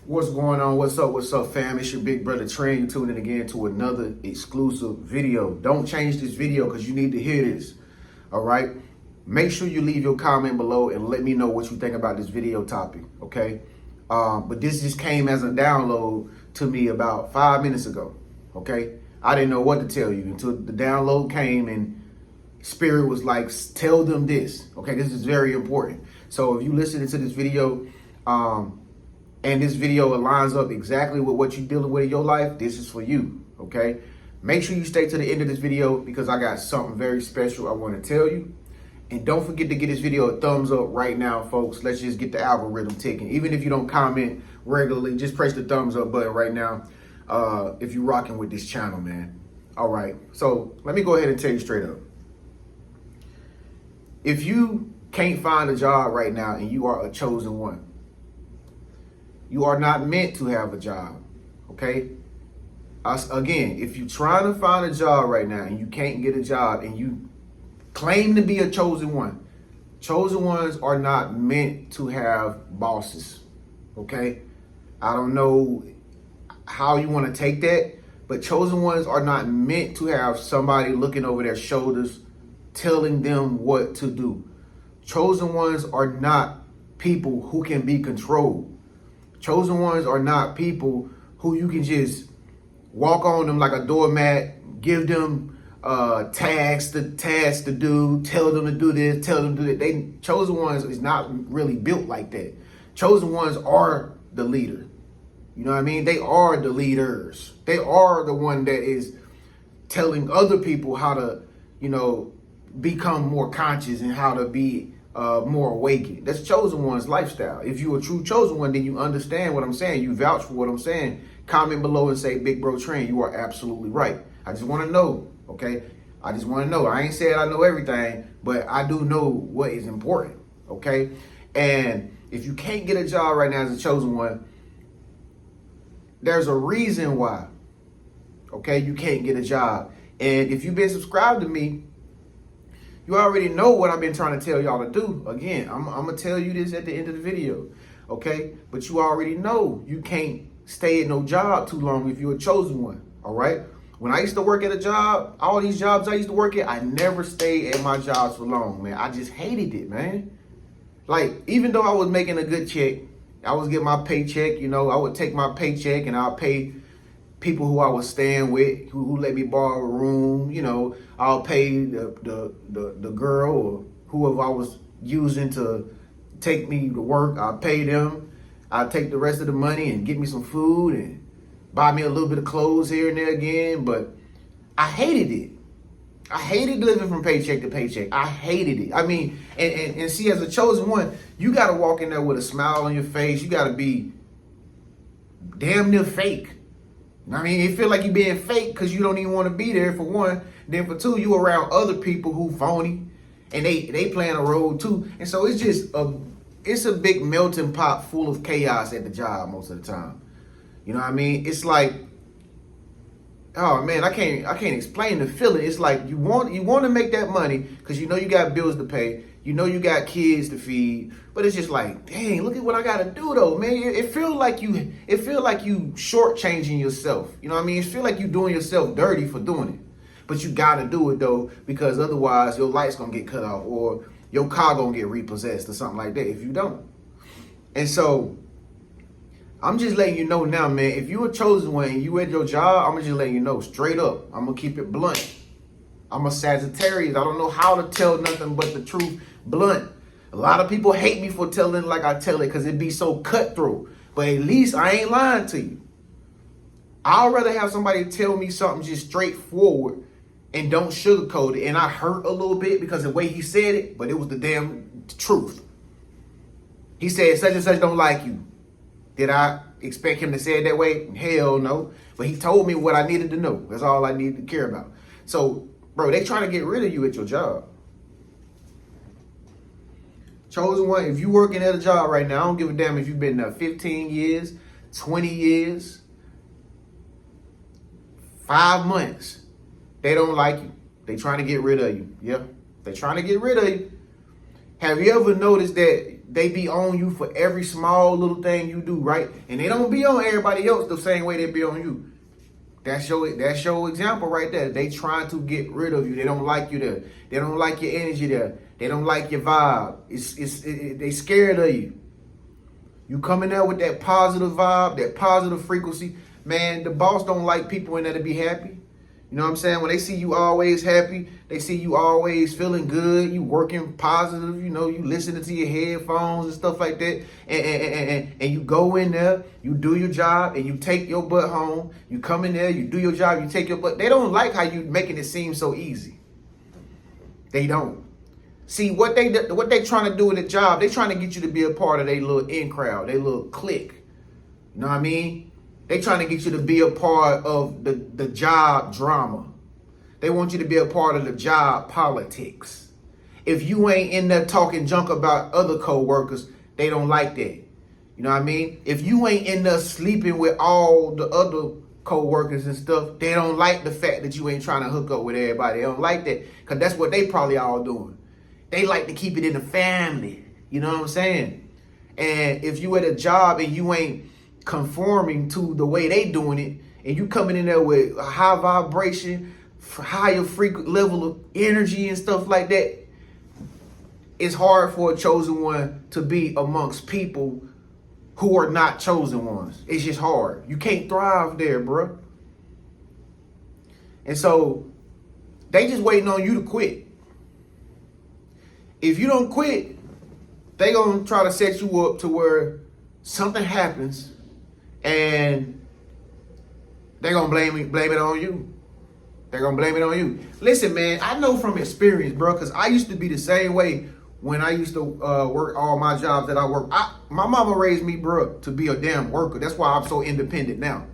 What's going on? What's up, fam? It's your big brother TREN. You tuning in again to another exclusive video. Don't change this video because you need to hear this. All right? Make sure you leave your comment below and let me know what you think about this video topic. Okay? But this just came as a download to me about 5 minutes ago. Okay? I didn't know what to tell you until the download came and Spirit was like, tell them this. Okay? This is very important. So if you listening to this video, and this video aligns up exactly with what you're dealing with in your life, this is for you, okay? Make sure you stay to the end of this video because I got something very special I want to tell you. And don't forget to give this video a thumbs up right now, folks. Let's just get the algorithm ticking. Even if you don't comment regularly, just press the thumbs up button right now if you're rocking with this channel, man. All right, so let me go ahead and tell you straight up. If you can't find a job right now and you are a chosen one, you are not meant to have a job, okay? Again, if you're trying to find a job right now and you can't get a job and you claim to be a chosen ones are not meant to have bosses, okay? I don't know how you want to take that, but chosen ones are not meant to have somebody looking over their shoulders telling them what to do. Chosen ones are not people who can be controlled. Chosen ones are not people who you can just walk on them like a doormat, give them tasks to do, tell them to do this, tell them to do that. Chosen ones is not really built like that. Chosen ones are the leader. You know what I mean? They are the leaders. They are the one that is telling other people how to, become more conscious and how to be more awakened. That's chosen one's lifestyle. If you're a true chosen one, then you understand what I'm saying. You vouch for what I'm saying. Comment below and say, Big Bro TREN, you are absolutely right. I just want to know, okay? I just want to know. I ain't said I know everything, but I do know what is important, okay? And if you can't get a job right now as a chosen one, there's a reason why, okay? You can't get a job. And if you've been subscribed to me, you already know what I've been trying to tell y'all to do. Again, I'm going to tell you this at the end of the video, okay? But you already know you can't stay at no job too long if you're a chosen one, all right? When I used to work at a job, all these jobs I used to work at, I never stayed at my jobs for long, man. I just hated it, man. Like, even though I was making a good check, I was getting my paycheck, I would take my paycheck and I'll pay people who I was staying with, who let me borrow a room, I'll pay the girl or whoever I was using to take me to work. I'll pay them. I'll take the rest of the money and get me some food and buy me a little bit of clothes here and there again. But I hated it. I hated living from paycheck to paycheck. I hated it. I mean, and see, as a chosen one, you got to walk in there with a smile on your face. You got to be damn near fake. I mean, it feel like you being fake because you don't even want to be there, for one. Then for two, you around other people who phony and they playing a role too. And so it's just it's a big melting pot full of chaos at the job most of the time. You know what I mean? It's like, oh man, I can't explain the feeling. It's like you want to make that money because you got bills to pay. You got kids to feed, but it's just like, dang, look at what I gotta do though, man. It feel like you shortchanging yourself. You know what I mean? It feel like you doing yourself dirty for doing it. But you gotta do it though, because otherwise your light's gonna get cut off or your car gonna get repossessed or something like that if you don't. And so I'm just letting you know now, man, if you a chosen one and you at your job, I'm just letting you know straight up. I'm gonna keep it blunt. I'm a Sagittarius. I don't know how to tell nothing but the truth blunt. A lot of people hate me for telling like I tell it because it be so cutthroat. But at least I ain't lying to you. I'd rather have somebody tell me something just straightforward and don't sugarcoat it. And I hurt a little bit because of the way he said it, but it was the damn truth. He said such and such don't like you. Did I expect him to say it that way? Hell no. But he told me what I needed to know. That's all I needed to care about. So, bro, they trying to get rid of you at your job. Chosen one, if you working at a job right now, I don't give a damn if you've been there 15 years, 20 years, 5 months. They don't like you. They trying to get rid of you. Yeah, they trying to get rid of you. Have you ever noticed that they be on you for every small little thing you do, right? And they don't be on everybody else the same way they be on you. That's your example right there. They trying to get rid of you. They don't like you there. They don't like your energy there. They don't like your vibe. They scared of you. You come in there with that positive vibe, that positive frequency. Man, the boss don't like people in there to be happy. You know what I'm saying? When they see you always happy, they see you always feeling good, you working positive, you know, you listening to your headphones and stuff like that. And you go in there, you do your job, and you take your butt home. You come in there, you do your job, you take your butt. They don't like how you making it seem so easy. They don't. See, what they trying to do in the job, they trying to get you to be a part of their little in crowd, their little clique. You know what I mean? They trying to get you to be a part of the job drama. They want you to be a part of the job politics. If you ain't in there talking junk about other co-workers, they don't like that. You know what I mean? If you ain't in there sleeping with all the other co-workers and stuff, they don't like the fact that you ain't trying to hook up with everybody. They don't like that because that's what they probably all doing. They like to keep it in the family. You know what I'm saying? And if you at a job and you ain't conforming to the way they doing it, and you coming in there with a high vibration, higher frequent level of energy and stuff like that, it's hard for a chosen one to be amongst people who are not chosen ones. It's just hard. You can't thrive there, bro. And so they just waiting on you to quit. If you don't quit, they gonna try to set you up to where something happens and they're going to blame it on you. They're going to blame it on you. Listen, man, I know from experience, bro, because I used to be the same way when I used to work all my jobs that I work. My mama raised me, bro, to be a damn worker. That's why I'm so independent now.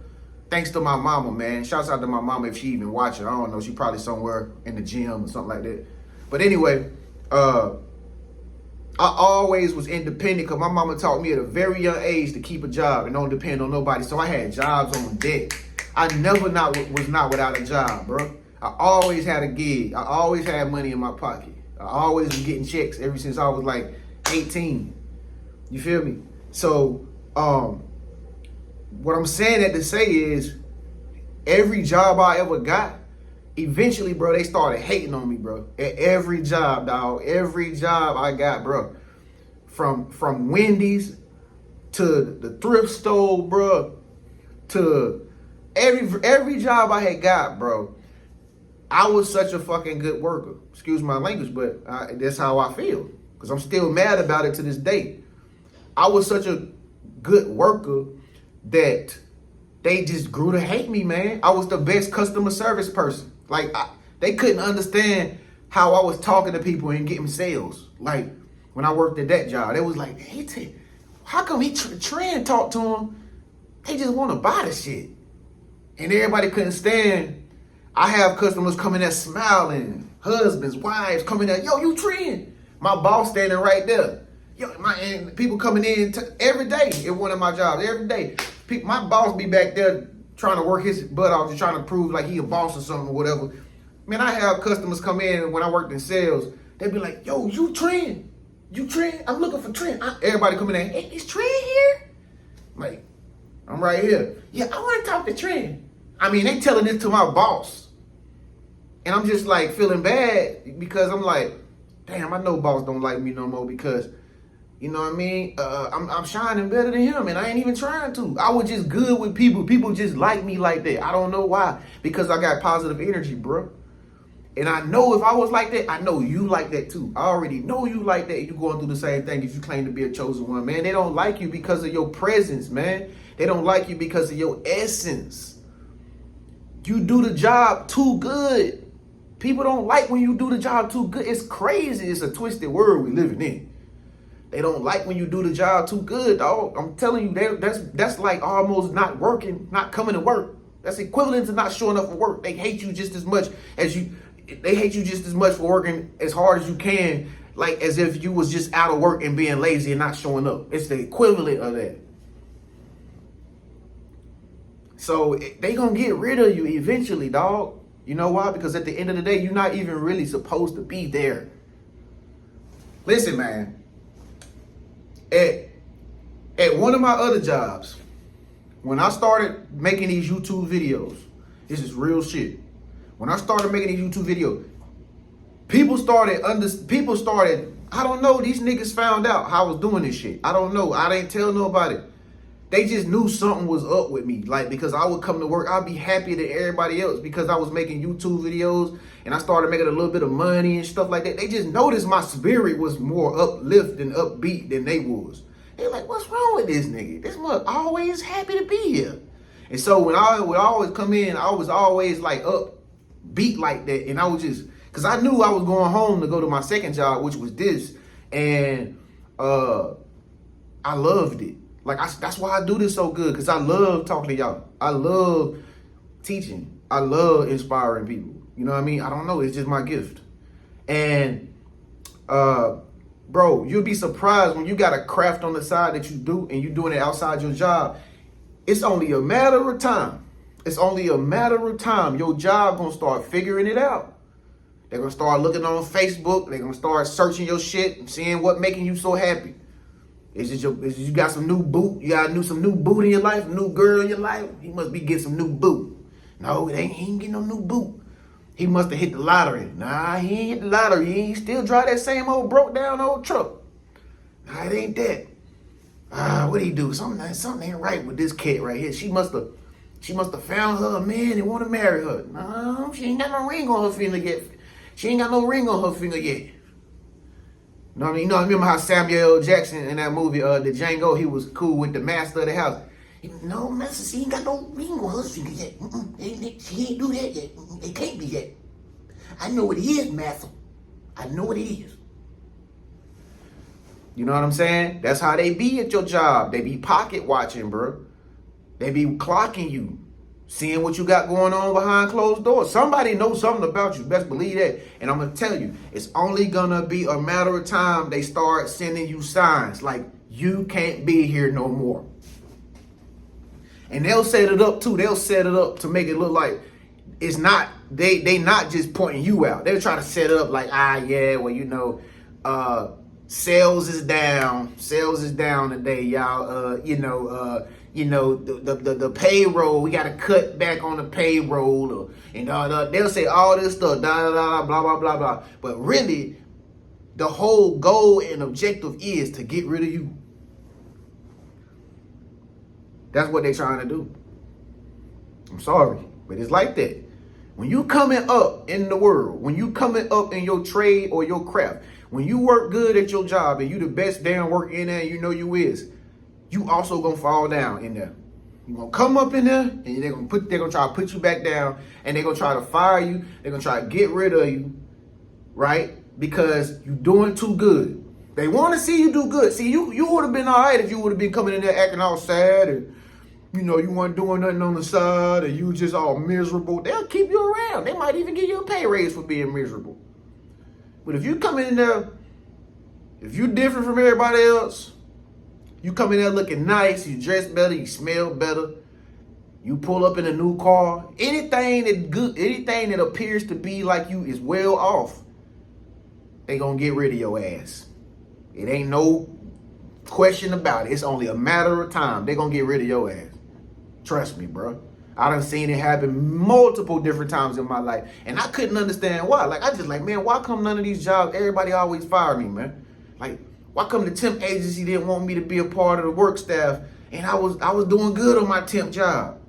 Thanks to my mama, man. Shouts out to my mama if she even watching. I don't know. She probably somewhere in the gym or something like that. But anyway, I always was independent because my mama taught me at a very young age to keep a job and don't depend on nobody. So I had jobs on deck. I never was not without a job, bro. I always had a gig. I always had money in my pocket. I always was getting checks ever since I was like 18. You feel me? So what I'm saying that to say is every job I ever got, eventually, bro, they started hating on me, bro. At every job, dog. Every job I got, bro. From Wendy's to the thrift store, bro, to every job I had got, bro. I was such a fucking good worker. Excuse my language, but that's how I feel. Because I'm still mad about it to this day. I was such a good worker that they just grew to hate me, man. I was the best customer service person. Like, they couldn't understand how I was talking to people and getting sales. Like, when I worked at that job, they was like, hey, how come TREN talk to them? They just want to buy the shit. And everybody couldn't stand. I have customers coming there smiling, husbands, wives coming there, yo, you TREN. My boss standing right there. Yo, and people coming in every day at one of my jobs, every day. My boss be back there trying to work his butt off, just trying to prove like he a boss or something or whatever. Man, I have customers come in when I worked in sales. They be like, yo, you TREN? You TREN? I'm looking for TREN. Everybody coming in, hey, is TREN here? I'm like, I'm right here. Yeah, I want to talk to TREN. I mean, they telling this to my boss. And I'm just like feeling bad because I'm like, damn, I know boss don't like me no more because, you know what I mean? I'm shining better than him and I ain't even trying to. I was just good with people. People just like me like that. I don't know why. Because I got positive energy, bro. And I know if I was like that, I know you like that too. I already know you like that. You going through the same thing if you claim to be a chosen one, man. They don't like you because of your presence, man. They don't like you because of your essence. You do the job too good. People don't like when you do the job too good. It's crazy. It's a twisted world we living in. They don't like when you do the job too good, dog. I'm telling you, that's like almost not working, not coming to work. That's equivalent to not showing up for work. They hate you just as much as you. They hate you just as much for working as hard as you can, like as if you was just out of work and being lazy and not showing up. It's the equivalent of that. So they gonna get rid of you eventually, dog. You know why? Because at the end of the day, you're not even really supposed to be there. Listen, man. At one of my other jobs, when I started making these YouTube videos, this is real shit. When I started making these YouTube videos, people started, I don't know, these niggas found out how I was doing this shit. I don't know. I didn't tell nobody. They just knew something was up with me. Like, because I would come to work, I'd be happier than everybody else because I was making YouTube videos and I started making a little bit of money and stuff like that. They just noticed my spirit was more uplift and upbeat than they was. They're like, what's wrong with this nigga? This mother always happy to be here. And so when I would always come in, I was always like upbeat like that. And I was just, because I knew I was going home to go to my second job, which was this. And I loved it. Like, that's why I do this so good, because I love talking to y'all. I love teaching. I love inspiring people. You know what I mean? I don't know. It's just my gift. And, bro, you'll be surprised when you got a craft on the side that you do and you're doing it outside your job. It's only a matter of time. It's only a matter of time. Your job going to start figuring it out. They're going to start looking on Facebook. They're going to start searching your shit and seeing what making you so happy. Is you got some new boot? You got some new boot in your life? A new girl in your life? He must be getting some new boot. No, he ain't getting no new boot. He must have hit the lottery. Nah, he ain't hit the lottery. He ain't still drive that same old broke down old truck. Nah, it ain't that. What he do? Something ain't right with this cat right here. She must have found her a man and want to marry her. No, she ain't got no ring on her finger yet. She ain't got no ring on her finger yet. You know what I mean? You know, I remember how Samuel L. Jackson in that movie, the Django, he was cool with the master of the house. No, master, she ain't got no ring on her finger yet. She ain't do that yet. It can't be that. I know what it is, master. I know what it is. You know what I'm saying? That's how they be at your job. They be pocket watching, bro. They be clocking you. Seeing what you got going on behind closed doors. Somebody knows something about you. Best believe that. And I'm going to tell you, it's only going to be a matter of time they start sending you signs like you can't be here no more. And they'll set it up too. They'll set it up to make it look like it's not, they not just pointing you out. They'll try to set it up like, yeah, well, you know, sales is down. Sales is down today, y'all. The payroll, we got to cut back on the payroll. They'll say all this stuff, blah, blah, blah, blah. But really, the whole goal and objective is to get rid of you. That's what they're trying to do. I'm sorry, but it's like that. When you coming up in the world, when you coming up in your trade or your craft, when you work good at your job and you the best damn work in there, you know you is, you also gonna fall down in there. You're gonna come up in there and they're gonna try to put you back down and they're gonna try to fire you. They're gonna try to get rid of you, right? Because you're doing too good. They want to see you do good. See, you would have been all right if you would have been coming in there acting all sad and, you know, you weren't doing nothing on the side and you just all miserable. They'll keep you around. They might even give you a pay raise for being miserable. But if you come in there, if you're different from everybody else, you come in there looking nice, you dress better, you smell better, you pull up in a new car, anything that appears to be like you is well off, they gonna get rid of your ass. It ain't no question about it. It's only a matter of time. They gonna get rid of your ass. Trust me, bro. I done seen it happen multiple different times in my life. And I couldn't understand why. Like, I just like, man, why come none of these jobs, everybody always fire me, man? Like, why come the temp agency didn't want me to be a part of the work staff and I was doing good on my temp job?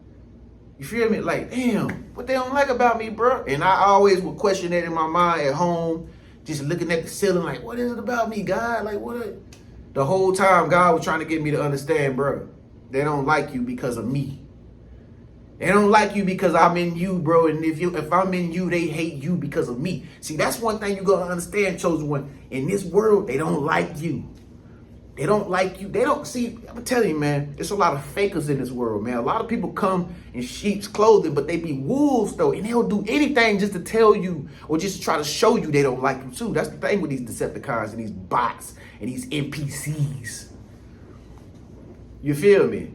You feel me? Like, damn, what they don't like about me, bro? And I always would question that in my mind at home, just looking at the ceiling like, what is it about me, God? Like, what? The whole time, God was trying to get me to understand, bro, they don't like you because of me. They don't like you because I'm in you, bro. And if I'm in you, they hate you because of me. See, that's one thing you got to understand, chosen one. In this world, they don't like you. They don't like you. They don't see. I'm telling you, man, there's a lot of fakers in this world, man. A lot of people come in sheep's clothing, but they be wolves, though. And they'll do anything just to tell you or just to try to show you they don't like you, too. That's the thing with these Decepticons and these bots and these NPCs. You feel me?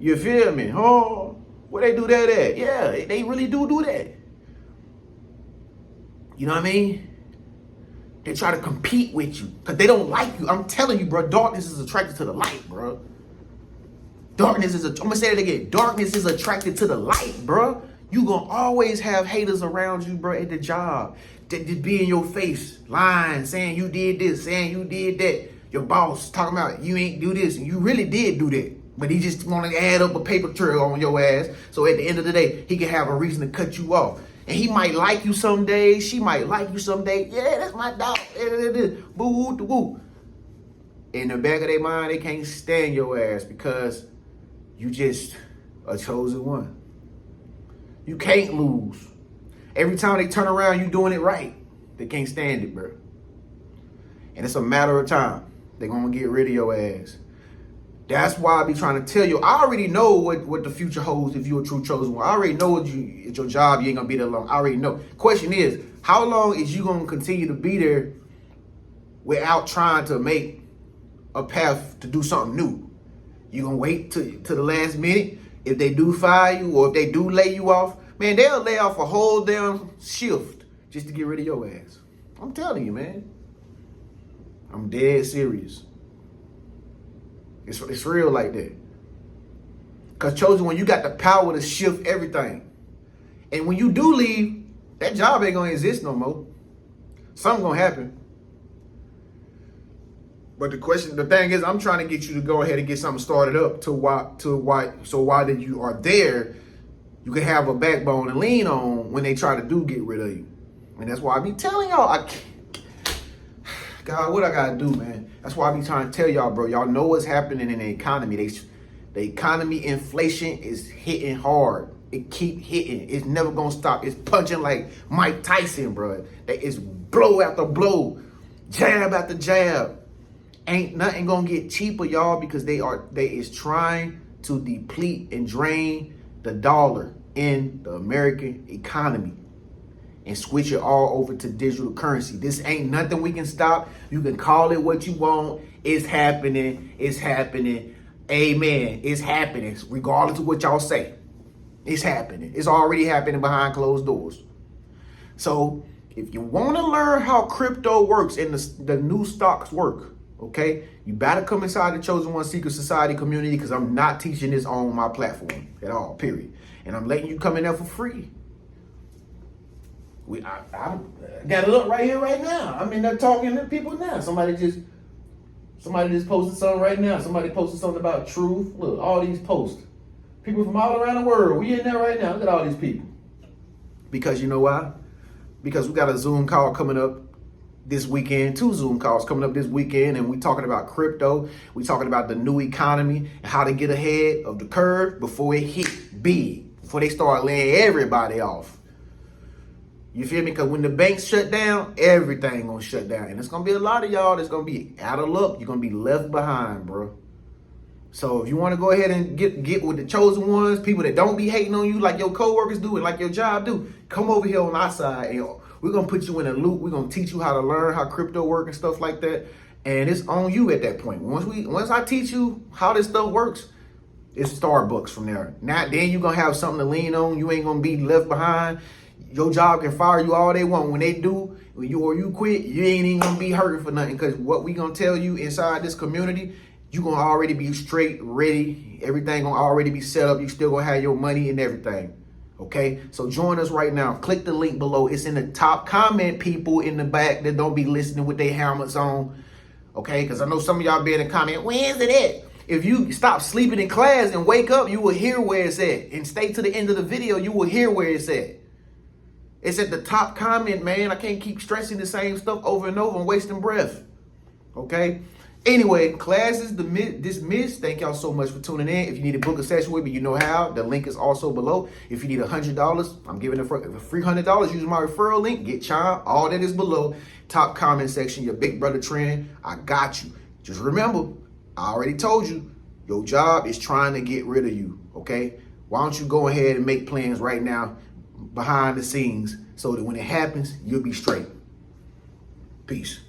You feel me? Oh. Where they do that at? Yeah, they really do that. You know what I mean? They try to compete with you because they don't like you. I'm telling you, bro, darkness is attracted to the light, bro. I'm gonna say it again. Darkness is attracted to the light, bro. You gonna always have haters around you, bro, at the job. That be in your face, lying, saying you did this, saying you did that. Your boss talking about you ain't do this, and you really did do that. But he just want to add up a paper trail on your ass. So at the end of the day, he can have a reason to cut you off. And he might like you some days. She might like you some days. Yeah, that's my dog. Boo, woo, woo. In the back of their mind, they can't stand your ass because you just a chosen one. You can't lose. Every time they turn around, you doing it right. They can't stand it, bro. And it's a matter of time. They're going to get rid of your ass. That's why I be trying to tell you. I already know what the future holds if you're a true chosen one. I already know at your job, you ain't going to be there long. I already know. Question is, how long is you going to continue to be there without trying to make a path to do something new? You going to wait to the last minute? If they do fire you or if they do lay you off, man, they'll lay off a whole damn shift just to get rid of your ass. I'm telling you, man. I'm dead serious. It's real like that. Because chosen one, you got the power to shift everything. And when you do leave, that job ain't going to exist no more. Something going to happen. But the thing is, I'm trying to get you to go ahead and get something started up so while that you are there, you can have a backbone to lean on when they try to get rid of you. And that's why I be telling y'all, God, what I gotta do, man? That's why I be trying to tell y'all, bro. Y'all know what's happening in the economy. The economy, inflation is hitting hard. It keep hitting. It's never gonna stop. It's punching like Mike Tyson, bro. It's blow after blow, jab after jab. Ain't nothing gonna get cheaper, y'all, because they is trying to deplete and drain the dollar in the American economy and switch it all over to digital currency. This ain't nothing we can stop. You can call it what you want. It's happening. It's happening. Amen. It's happening. Regardless of what y'all say. It's happening. It's already happening behind closed doors. So if you want to learn how crypto works and the new stocks work, okay, you better come inside the Chosen One Secret Society community because I'm not teaching this on my platform at all, period. And I'm letting you come in there for free. I got it up right here, right now. I'm in there talking to people now. Somebody just posted something right now. Somebody posted something about truth. Look, all these posts. People from all around the world. We in there right now. Look at all these people. Because you know why? Because we got a Zoom call coming up this weekend, 2 Zoom calls coming up this weekend, and we talking about crypto. We talking about the new economy and how to get ahead of the curve before it hit big, before they start laying everybody off. You feel me? Because when the banks shut down, everything gonna shut down. And it's gonna be a lot of y'all that's gonna be out of luck. You're gonna be left behind, bro. So if you want to go ahead and get with the chosen ones, people that don't be hating on you like your coworkers do and like your job do, come over here on our side and we're gonna put you in a loop. We're gonna teach you how to learn how crypto work and stuff like that. And it's on you at that point. Once I teach you how this stuff works, it's Starbucks from there. Now then you're gonna have something to lean on. You ain't gonna be left behind. Your job can fire you all they want. When they do, when you quit, you ain't even gonna be hurting for nothing. Because what we gonna tell you inside this community, you gonna already be straight, ready. Everything gonna already be set up. You still gonna have your money and everything. Okay? So join us right now. Click the link below. It's in the top comment, people in the back that don't be listening with their helmets on. Okay? Because I know some of y'all be in the comment, where's it at? If you stop sleeping in class and wake up, you will hear where it's at. And stay to the end of the video, you will hear where it's at. It's at the top comment, man. I can't keep stressing the same stuff over and over and wasting breath. Okay? Anyway, class is dismissed. Thank y'all so much for tuning in. If you need to book a session with me, you know how. The link is also below. If you need $100, I'm giving a free $100. Use my referral link. Get Chime. All that is below. Top comment section. Your big brother TREN. I got you. Just remember, I already told you, your job is trying to get rid of you. Okay? Why don't you go ahead and make plans right now behind the scenes so that when it happens, you'll be straight. Peace.